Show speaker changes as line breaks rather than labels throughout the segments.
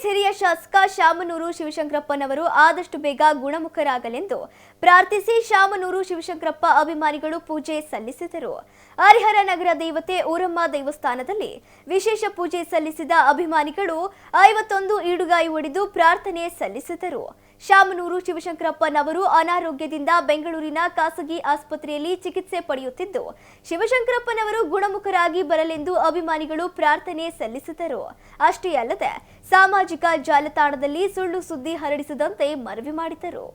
ಹಿರಿಯ ಶಾಸಕ ಶಾಮನೂರು ಶಿವಶಂಕರಪ್ಪನವರು ಆದಷ್ಟು ಬೇಗ ಗುಣಮುಖರಾಗಲೆಂದು ಪ್ರಾರ್ಥಿಸಿ ಶಾಮನೂರು ಶಿವಶಂಕರಪ್ಪ ಅಭಿಮಾನಿಗಳು ಪೂಜೆ ಸಲ್ಲಿಸಿದರು. ಹರಿಹರ ನಗರ ದೇವತೆ ಊರಮ್ಮ ದೇವಸ್ಥಾನದಲ್ಲಿ ವಿಶೇಷ ಪೂಜೆ ಸಲ್ಲಿಸಿದ ಅಭಿಮಾನಿಗಳು 51 ಈಡುಗಾಯಿ ಒಡೆದು ಪ್ರಾರ್ಥನೆ ಸಲ್ಲಿಸಿದರು. ಶಾಮನೂರು ಶಿವಶಂಕರಪ್ಪನವರು ಅನಾರೋಗ್ಯದಿಂದ ಬೆಂಗಳೂರಿನ ಖಾಸಗಿ ಆಸ್ಪತ್ರೆಯಲ್ಲಿ ಚಿಕಿತ್ಸೆ ಪಡೆಯುತ್ತಿದ್ದು, ಶಿವಶಂಕರಪ್ಪನವರು ಗುಣಮುಖರಾಗಿ ಬರಲೆಂದು ಅಭಿಮಾನಿಗಳು ಪ್ರಾರ್ಥನೆ ಸಲ್ಲಿಸಿದರು. ಅಷ್ಟೇ ಅಲ್ಲದೆ ಸಾಮಾಜಿಕ ಜಾಲತಾಣದಲ್ಲಿ ಸುಳ್ಳು ಸುದ್ದಿ ಹರಡಿಸದಂತೆ ಮನವಿ ಮಾಡಿದರು.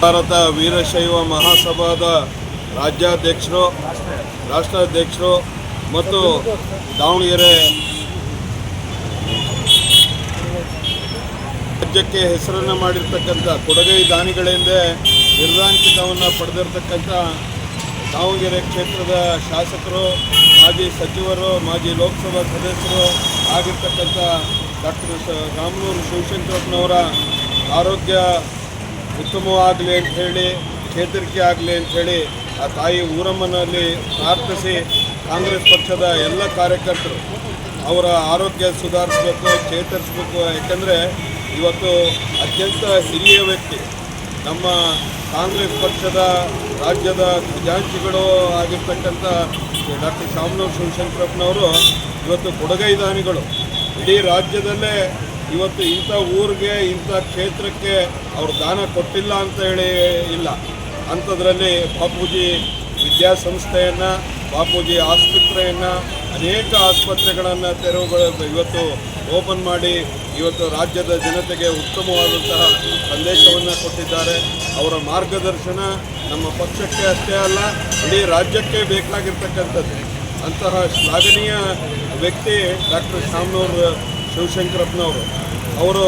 ಭಾರತ ವೀರಶೈವ ಮಹಾಸಭಾದ ರಾಜ್ಯಾಧ್ಯಕ್ಷರು, ರಾಷ್ಟ್ರಾಧ್ಯಕ್ಷರು ಮತ್ತು ದಾವಣಗೆರೆ ರಾಜ್ಯಕ್ಕೆ ಹೆಸರನ್ನು ಮಾಡಿರ್ತಕ್ಕಂಥ ಕೊಡಗೈ ದಾನಿಗಳಿಂದ ಬಿರುದಾಂಕಿತವನ್ನು ಪಡೆದಿರ್ತಕ್ಕಂಥ ದಾವಣಗೆರೆ ಕ್ಷೇತ್ರದ ಶಾಸಕರು, ಮಾಜಿ ಸಚಿವರು, ಮಾಜಿ ಲೋಕಸಭಾ ಸದಸ್ಯರು ಆಗಿರ್ತಕ್ಕಂಥ ಡಾಕ್ಟರ್ ಶಾಮನೂರು ಶಿವಶಂಕರಪ್ಪನವರ ಆರೋಗ್ಯ ಉತ್ತಮವಾಗಲಿ ಅಂತ ಹೇಳಿ, ಚೇತರಿಕೆ ಆಗಲಿ ಅಂಥೇಳಿ ಆ ತಾಯಿ ಊರಮ್ಮನಲ್ಲಿ ಪ್ರಾರ್ಥಿಸಿ ಕಾಂಗ್ರೆಸ್ ಪಕ್ಷದ ಎಲ್ಲ ಕಾರ್ಯಕರ್ತರು ಅವರ ಆರೋಗ್ಯ ಸುಧಾರಿಸಬೇಕು, ಚೇತರಿಸಬೇಕು. ಯಾಕೆಂದರೆ ಇವತ್ತು ಅತ್ಯಂತ ಹಿರಿಯ ವ್ಯಕ್ತಿ, ನಮ್ಮ ಕಾಂಗ್ರೆಸ್ ಪಕ್ಷದ ರಾಜ್ಯದ ಖಜಾಂಚಿಗಳು ಆಗಿರ್ತಕ್ಕಂಥ ಡಾಕ್ಟರ್ ಶಾಮನೂರು ಶಿವಶಂಕರಪ್ಪನವರು ಇವತ್ತು ಕೊಡಗೈ ದಾನಿಗಳು. ಇಡೀ ರಾಜ್ಯದಲ್ಲೇ ಇವತ್ತು ಇಂಥ ಊರಿಗೆ, ಇಂಥ ಕ್ಷೇತ್ರಕ್ಕೆ ಅವರು ದಾನ ಕೊಟ್ಟಿಲ್ಲ ಅಂತ ಹೇಳಿ ಇಲ್ಲ. ಅಂಥದ್ರಲ್ಲಿ ಬಾಪೂಜಿ ವಿದ್ಯಾಸಂಸ್ಥೆಯನ್ನು, ಬಾಪೂಜಿ ಆಸ್ಪತ್ರೆಯನ್ನು, ಅನೇಕ ಆಸ್ಪತ್ರೆಗಳನ್ನು ಇವತ್ತು ಓಪನ್ ಮಾಡಿ ಇವತ್ತು ರಾಜ್ಯದ ಜನತೆಗೆ ಉತ್ತಮವಾದಂತಹ ಸಂದೇಶವನ್ನು ಕೊಟ್ಟಿದ್ದಾರೆ. ಅವರ ಮಾರ್ಗದರ್ಶನ ನಮ್ಮ ಪಕ್ಷಕ್ಕೆ ಅಷ್ಟೇ ಅಲ್ಲ, ಇಡೀ ರಾಜ್ಯಕ್ಕೆ ಬೇಕಾಗಿರ್ತಕ್ಕಂಥದ್ದು. ಅಂತಹ ಶ್ಲಾಘನೀಯ ವ್ಯಕ್ತಿ ಡಾಕ್ಟರ್ ಶಾಮನೂರು ಶಿವಶಂಕರಪ್ಪನವರು. ಅವರು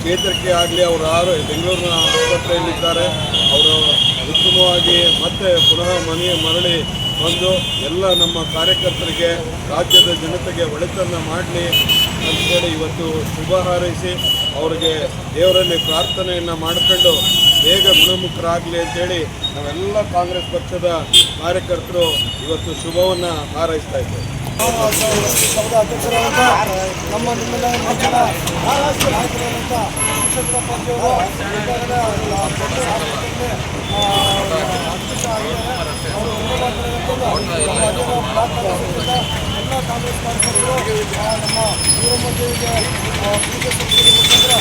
ಚೇತರಿಕೆ ಆಗಲಿ, ಅವರು ಬೆಂಗಳೂರಿನ ಆಸ್ಪತ್ರೆಯಲ್ಲಿದ್ದಾರೆ. ಅವರು ಉತ್ತಮವಾಗಿ ಮತ್ತೆ ಪುನಃ ಮರಳಿ ಬಂದು ಎಲ್ಲ ನಮ್ಮ ಕಾರ್ಯಕರ್ತರಿಗೆ, ರಾಜ್ಯದ ಜನತೆಗೆ ಒಳಿತನ್ನು ಮಾಡಲಿ ಅಂತೇಳಿ ಇವತ್ತು ಶುಭ ಹಾರೈಸಿ ಅವರಿಗೆ ದೇವರಲ್ಲಿ ಪ್ರಾರ್ಥನೆಯನ್ನು ಮಾಡಿಕೊಂಡು ಬೇಗ ಗುಣಮುಖರಾಗಲಿ ಅಂತೇಳಿ ನಾವೆಲ್ಲ ಕಾಂಗ್ರೆಸ್ ಪಕ್ಷದ ಕಾರ್ಯಕರ್ತರು ಇವತ್ತು ಶುಭವನ್ನು ಹಾರೈಸ್ತಾ ಇದ್ದೇವೆ.
ಅಧ್ಯಕ್ಷರಾದಂಥ ನಮ್ಮ ನಿಮ್ಮೆಲ್ಲ ನೆಚ್ಚಿನ ನಾಯಕರಾದಂಥ ಶಿವಶಂಕರಪ್ಪಜಿಯವರು ಈಗಾಗಲೇ ಅಧ್ಯಕ್ಷ ಆಗಿದ್ದಾರೆ. ಅವರು ಎಲ್ಲ ಕಾಂಗ್ರೆಸ್ ಕಾರ್ಯಕರ್ತರು ನಮ್ಮ ಊರಮ್ಮದೇವಿಗೆ ಪೂಜೆ ಸಲ್ಲಿಸುವುದರ ಮುಖಾಂತರ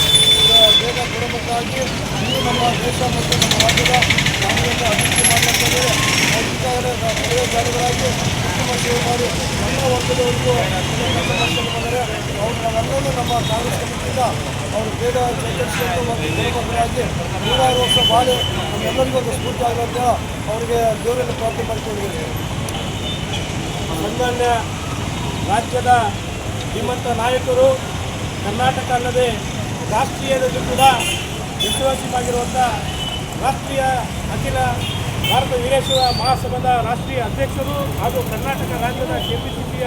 ಬೇಗ ಗುಣಮುಖರಾಗಿ ಇನ್ನೂ ನಮ್ಮ ದೇಶ ಮತ್ತು ನಮ್ಮ ರಾಜ್ಯದ ಕಾಂಗ್ರೆಸ್ ಅಭಿವೃದ್ಧಿ ಮಾಡಲಾಗ್ತದೆ. ಈಗಾಗಲೇ ಹಳೆಯ ಜಾರಿಗಳಾಗಿ ಉತ್ತಮ ಸೇವೆ ಮಾಡಿ ಎಲ್ಲ ವರ್ಗದವರಿಗೂ ಬಂದರೆ ಅವರು ನಾವೆಲ್ಲರೂ ನಮ್ಮ ಕಾಂಗ್ರೆಸ್ ಕಮಿಟಿಯಿಂದ ಅವರು ಬೇಗ ಚೇತರಿಸಿಕೊಂಡು ಮತ್ತು ಗುಣಮುಖರಾಗಿ 100 ವರ್ಷ ಬಾಳಿ ನಮ್ಮೆಲ್ಲರಿಗೂ ಒಂದು ಸ್ಫೂರ್ತಿ ಆಗುವಂತ ಅವರಿಗೆ ದೇವರಲ್ಲಿ ಪ್ರಾರ್ಥನೆ ಮಾಡಿಕೊಂಡಿದ್ದೇವೆ.
ಸನ್ಮಾನ್ಯ ರಾಜ್ಯದ ಶ್ರೀಮಂತ ನಾಯಕರು, ಕರ್ನಾಟಕ ಅಲ್ಲದೆ ರಾಷ್ಟ್ರೀಯದಲ್ಲೂ ಕೂಡ ವಿಶ್ವಾಸವಾಗಿರುವಂಥ ರಾಷ್ಟ್ರೀಯ ಅಖಿಲ ಭಾರತ ವೀರಶೈವ ಮಹಾಸಭಾದ ರಾಷ್ಟ್ರೀಯ ಅಧ್ಯಕ್ಷರು ಹಾಗೂ ಕರ್ನಾಟಕ ರಾಜ್ಯದ ಕೆಪಿಸಿಸಿಯ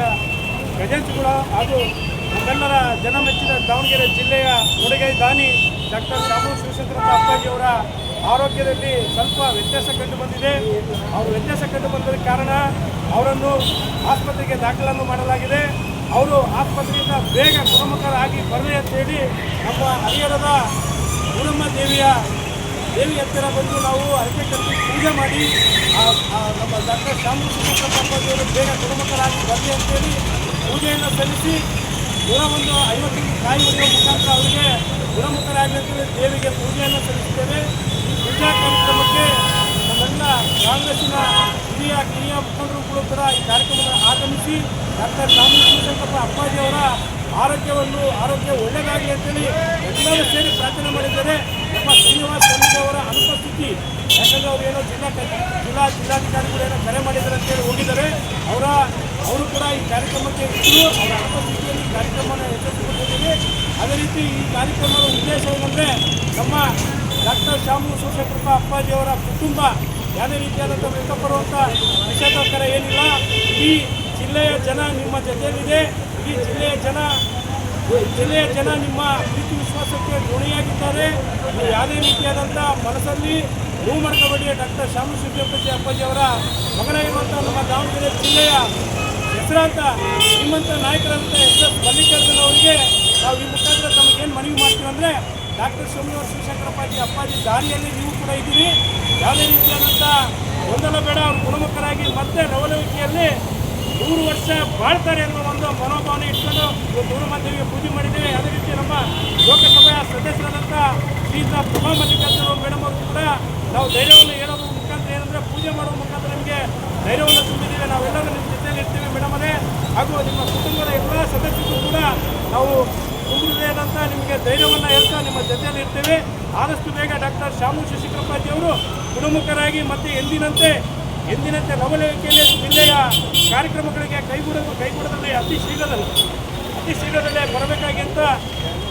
ಖಜಾಂಚಿಗಳು ಹಾಗೂ ನಮ್ಮೆಲ್ಲರ ಜನಮೆಚ್ಚಿನ ದಾವಣಗೆರೆ ಜಿಲ್ಲೆಯ ಕೊಡಗೈ ದಾನಿ ಡಾಕ್ಟರ್ ಶಾಮನೂರು ಶಿವಶಂಕರಪ್ಪ ಅಪ್ಪಾಜಿಯವರ ಆರೋಗ್ಯದಲ್ಲಿ ಸ್ವಲ್ಪ ವ್ಯತ್ಯಾಸ ಕಂಡು ಬಂದಿದೆ. ಅವರು ವ್ಯತ್ಯಾಸ ಕಂಡು ಬಂದಕ್ಕೆ ಕಾರಣ ಅವರನ್ನು ಆಸ್ಪತ್ರೆಗೆ ದಾಖಲನ್ನು ಮಾಡಲಾಗಿದೆ. ಅವರು ಆಸ್ಪತ್ರೆಯಿಂದ ಬೇಗ ಗುಣಮುಖರಾಗಿ ಬರಲಿ ಅಂತೇಳಿ ನಮ್ಮ ಹರಿಹರದ ಊರಮ್ಮ ದೇವಿ ಹತ್ತಿರ ಬಂದು ನಾವು ಹರಕೆ ಕಟ್ಟಿ ಪೂಜೆ ಮಾಡಿ ನಮ್ಮ ಡಾಕ್ಟರ್ ಶಾಮನೂರು ಶಿವಶಂಕರಪ್ಪ ಅಪ್ಪಾಜಿಯವರು ಬೇಗ ಗುಣಮುಖರಾಗಿ ಬರಲಿ ಅಂತೇಳಿ ಪೂಜೆಯನ್ನು ಸಲ್ಲಿಸಿ 150 ಕಾಯಿ ಹೊಡೆಯುವ ಮುಖಾಂತರ ಅವರಿಗೆ ಗುಣಮುಖರಾಗಲಿ ಅಂತೇಳಿ ದೇವಿಗೆ ಪೂಜೆಯನ್ನು ಸಲ್ಲಿಸುತ್ತೇವೆ. ಈ ಪೂಜಾ ಕಾರ್ಯಕ್ರಮಕ್ಕೆ ನಮ್ಮೆಲ್ಲ ಕಾಂಗ್ರೆಸ್ಸಿನ ಹಿರಿಯ ಮುಖಂಡರು ಕೂಡ ಈ ಕಾರ್ಯಕ್ರಮದಲ್ಲಿ ಆಗಮಿಸಿ ಡಾಕ್ಟರ್ ಶಾಮನೂರು ಶಿವಶಂಕರಪ್ಪ ಅಪ್ಪಾಜಿ ಅವರ ಆರೋಗ್ಯ ಒಳ್ಳೆಯದಾಗಲಿ ಅಂತೇಳಿ ಎಲ್ಲರೂ ಸೇರಿ ಪ್ರಾರ್ಥನೆ ಮಾಡಿದ್ದಾರೆ. ನಮ್ಮ ಶ್ರೀನಿವಾಸ ಸ್ವಾಮಿ ಅವರ ಅನುಪಸ್ಥಿತಿ, ಯಾಕಂದರೆ ಅವರು ಏನೋ ಜಿಲ್ಲಾಧಿಕಾರಿಗಳು ಏನೋ ಕರೆ ಮಾಡಿದ್ದಾರೆ ಅಂತೇಳಿ ಹೋಗಿದ್ದಾರೆ. ಅವರು ಕೂಡ ಈ ಕಾರ್ಯಕ್ರಮಕ್ಕೆ ಇದ್ದರು. ಅವರ ಅನುಪಸ್ಥಿತಿಯಲ್ಲಿ ಕಾರ್ಯಕ್ರಮವನ್ನು ಯಶಸ್ವಿಗೊಳಿಸಿದ್ದೀವಿ. ಅದೇ ರೀತಿ ಈ ಕಾರ್ಯಕ್ರಮದ ಉದ್ದೇಶ ಏನಂದರೆ ನಮ್ಮ ಡಾಕ್ಟರ್ ಶಾಮನೂರು ಶಿವಶಂಕರಪ್ಪ ಅಪ್ಪಾಜಿಯವರ ಕುಟುಂಬ ಯಾವುದೇ ರೀತಿಯಾದಂಥ ವ್ಯಕ್ತಪಡುವಂಥ ನಿಷೇಧಕರ ಏನಿಲ್ಲ. ಈ ಜಿಲ್ಲೆಯ ಜನ ನಿಮ್ಮ ಜೊತೆಯಲ್ಲಿದೆ. ಈ ಜಿಲ್ಲೆಯ ಜನ ನಿಮ್ಮ ಪ್ರೀತಿ ವಿಶ್ವಾಸಕ್ಕೆ ಋಣಿಯಾಗಿದ್ದಾರೆ. ನೀವು ಯಾವುದೇ ರೀತಿಯಾದಂಥ ಮನಸ್ಸಲ್ಲಿ ನೋವು ಮಾಡ್ಕೋಬೇಡಿ. ಡಾಕ್ಟರ್ ಶಾಮನೂರು ಶಿವಶಂಕರಪ್ಪ ಅಪ್ಪಾಜಿಯವರ ಮಗನಾಗಿರುವಂಥ ನಮ್ಮ ದಾವಣಗೆರೆ ಜಿಲ್ಲೆಯ ಹೆಸರಾಂತ ಶ್ರೀಮಂತ ನಾಯಕರಂತ SS ಮಲ್ಲಿಕಾರ್ಜುನ ಅವರಿಗೆ ನಾವು ಈ ಮುಖಾಂತರ ತಮಗೇನು ಮನವಿ ಮಾಡ್ತೀವಿ ಅಂದರೆ, ಡಾಕ್ಟರ್ ಶಾಮನೂರು ಶಿವಶಂಕರಪ್ಪ ಅಪ್ಪಾಜಿ ದಾರಿಯಲ್ಲಿ ನೀವು ಕೂಡ ಇದ್ದೀರಿ. ಯಾವುದೇ ರೀತಿಯಾದಂಥ ಗೊಂದಲ ಬೇಡ. ಅವರು ಗುಣಮುಖರಾಗಿ ಮತ್ತೆ ಲವಲವಿಕೆಯಲ್ಲಿ 100 ವರ್ಷ ಬಾಳ್ತಾರೆ ಅನ್ನೋ ಒಂದು ಮನೋಭಾವನೆ ಇಟ್ಕೊಂಡು ದುರ್ಗಮ್ಮದೇವಿಗೆ ಪೂಜೆ ಮಾಡಿದ್ದೇವೆ. ಅದೇ ರೀತಿ ನಮ್ಮ ಲೋಕಸಭೆಯ ಸದಸ್ಯರಾದಂಥ ಶ್ರೀಯುತ ಪ್ರಭಾ ಮಲ್ಲಿಕಾರ್ಜುನ ಮೇಡಮ್ ಅವರು ಕೂಡ ನಾವು ಧೈರ್ಯವನ್ನು ಹೇಳೋದ್ರ ಮುಖಾಂತರ ಏನಂದರೆ ಪೂಜೆ ಮಾಡುವ ಮುಖಾಂತರ ನಿಮಗೆ ಧೈರ್ಯವನ್ನು ತುಂಬಿದ್ದೀವಿ. ನಾವೆಲ್ಲರೂ ನಿಮ್ಮ ಜೊತೆಯಲ್ಲಿ ಇರ್ತೀವಿ ಮೇಡಮ್ ಅವರೇ. ಹಾಗೂ ನಿಮ್ಮ ಕುಟುಂಬದ ಎಲ್ಲ ಸದಸ್ಯರು ಕೂಡ ನಾವು ತುಂಬಿದಂಥ ನಿಮಗೆ ಧೈರ್ಯವನ್ನು ಹೇಳ್ತಾ ನಿಮ್ಮ ಜೊತೆಯಲ್ಲಿ ಇರ್ತೇವೆ. ಆದಷ್ಟು ಬೇಗ ಡಾಕ್ಟರ್ ಶಾಮನೂರು ಶಿವಶಂಕರಪ್ಪಾಜಿಯವರು ಗುಣಮುಖರಾಗಿ ಮತ್ತೆ ಎಂದಿನಂತೆ ಲವಲವಿಕೆಯಲ್ಲಿ ಜಿಲ್ಲೆಯ ಕಾರ್ಯಕ್ರಮಗಳಿಗೆ ಕೈಗೂಡದಲ್ಲಿ ಅತಿ ಶೀಘ್ರದಲ್ಲೇ ಬರಬೇಕಾಗಿ ಅಂತ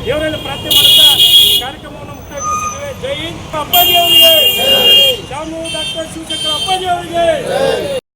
ದೇವರಲ್ಲಿ ಪ್ರಾರ್ಥನೆ ಮಾಡುತ್ತಾ ಈ ಕಾರ್ಯಕ್ರಮವನ್ನು ಮುಕ್ತಾಯಗೊಳಿಸಿದ್ದೇವೆ. ಜೈ ಹಿಂದ್. ಅಪ್ಪಾಜಿ ಅವರಿಗೆ, ಶಾಮನೂರು ಡಾಕ್ಟರ್ ಶಿವಶಂಕರ ಅಪ್ಪಾಜಿ ಅವರಿಗೆ.